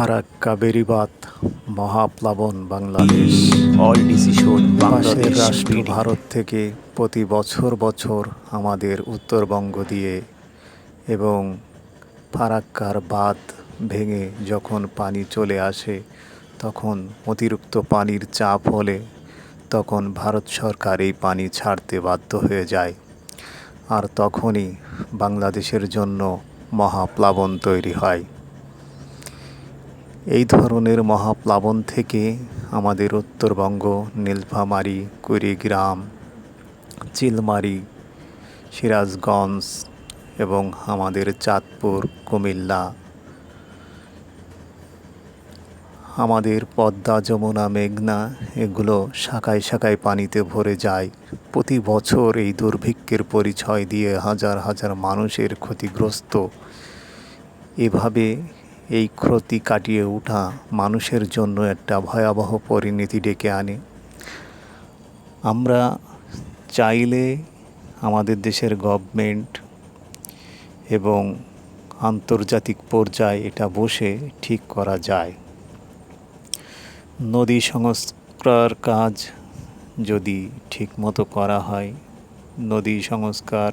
ফারাক্কা বেড়িবাঁধ মহাপ্লাবন Bangladesh. All decision পাশের বাংলাদেশ রাষ্ট্র বিডি। ভারত থেকে প্রতি বছর আমাদের উত্তরবঙ্গ দিয়ে এবং ফারাক্কার বাঁধ ভেঙে যখন পানি চলে আসে, তখন অতিরিক্ত পানির চাপ হলে তখন ভারত সরকার এই পানি ছাড়তে বাধ্য হয়ে যায়, আর তখনই বাংলাদেশের জন্য মহাপ্লাবন তৈরি হয়। এই ধরনের মহাপ্লাবন থেকে আমাদের উত্তরবঙ্গ, নীলফামারী, কুড়িগ্রাম, চিলমারী, সিরাজগঞ্জ এবং আমাদের চাঁদপুর, কুমিল্লা, আমাদের পদ্মা, যমুনা, মেঘনা এগুলো শাখায় শাখায় পানিতে ভরে যায়। প্রতি বছর এই দুর্ভিক্ষের পরিচয় দিয়ে হাজার হাজার মানুষের ক্ষতিগ্রস্ত। এভাবে এই ক্ষতি কাটিয়ে ওঠা মানুষের জন্য একটা ভয়াবহ পরিণতি ডেকে আনে। আমরা চাইলে আমাদের দেশের গভর্নমেন্ট এবং আন্তর্জাতিক পর্যায়ে এটা বসে ঠিক করা যায়। নদী সংস্কার কাজ যদি ঠিকমতো করা হয়, নদী সংস্কার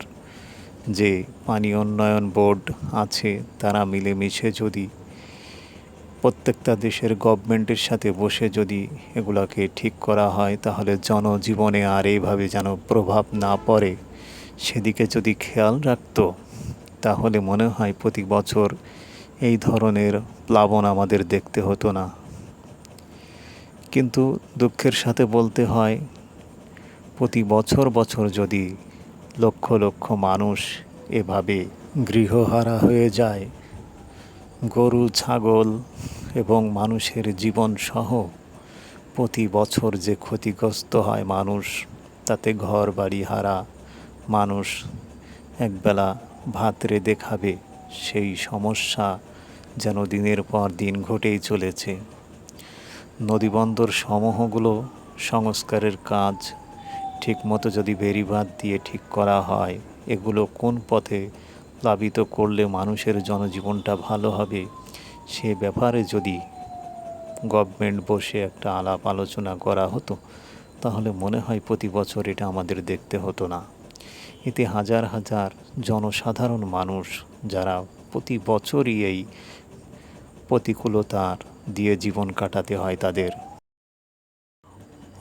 যে পানি উন্নয়ন বোর্ড আছে তারা মিলেমিশে যদি প্রত্যেকটা দেশের গভর্নমেন্টের সাথে বসে যদি এগুলোকে ঠিক করা হয়, তাহলে জনজীবনে আর এইভাবে যেন প্রভাব না পড়ে সেদিকে যদি খেয়াল রাখতো, তাহলে মনে হয় প্রতি বছর এই ধরনের প্লাবন আমাদের দেখতে হতো না। কিন্তু দুঃখের সাথে বলতে হয়, প্রতি বছর যদি লক্ষ লক্ষ মানুষ এভাবে গৃহহারা হয়ে যায়, গরু, ছাগল এবং মানুষের জীবন সহ প্রতি বছর যে ক্ষতিগ্রস্ত হয় মানুষ, তাতে ঘর বাড়ি হারা মানুষ একবেলা ভাত রেঁধে খাবে সেই সমস্যা যেন দিনের পর দিন ঘটেই চলেছে। নদীবন্দর সমূহগুলো সংস্কারের কাজ ঠিকমতো যদি বেড়িবাঁধ দিয়ে ঠিক করা হয়, এগুলো কোন পথে প্লাবিত করলে মানুষের জনজীবনটা ভালো হবে, সে ব্যাপারে যদি গভর্নমেন্ট বসে একটা আলাপ আলোচনা করা হতো, তাহলে মনে হয় প্রতি বছর এটা আমাদের দেখতে হতো না। এতে হাজার হাজার জনসাধারণ মানুষ যারা প্রতি বছরই এই প্রতিকূলতার দিয়ে জীবন কাটাতে হয় তাদের।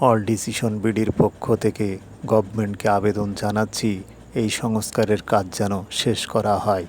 অল ডিসিশন বিডির পক্ষ থেকে গভর্নমেন্টকে আবেদন জানাচ্ছি, এই সংস্কারের কাজ যেন শেষ করা হয়।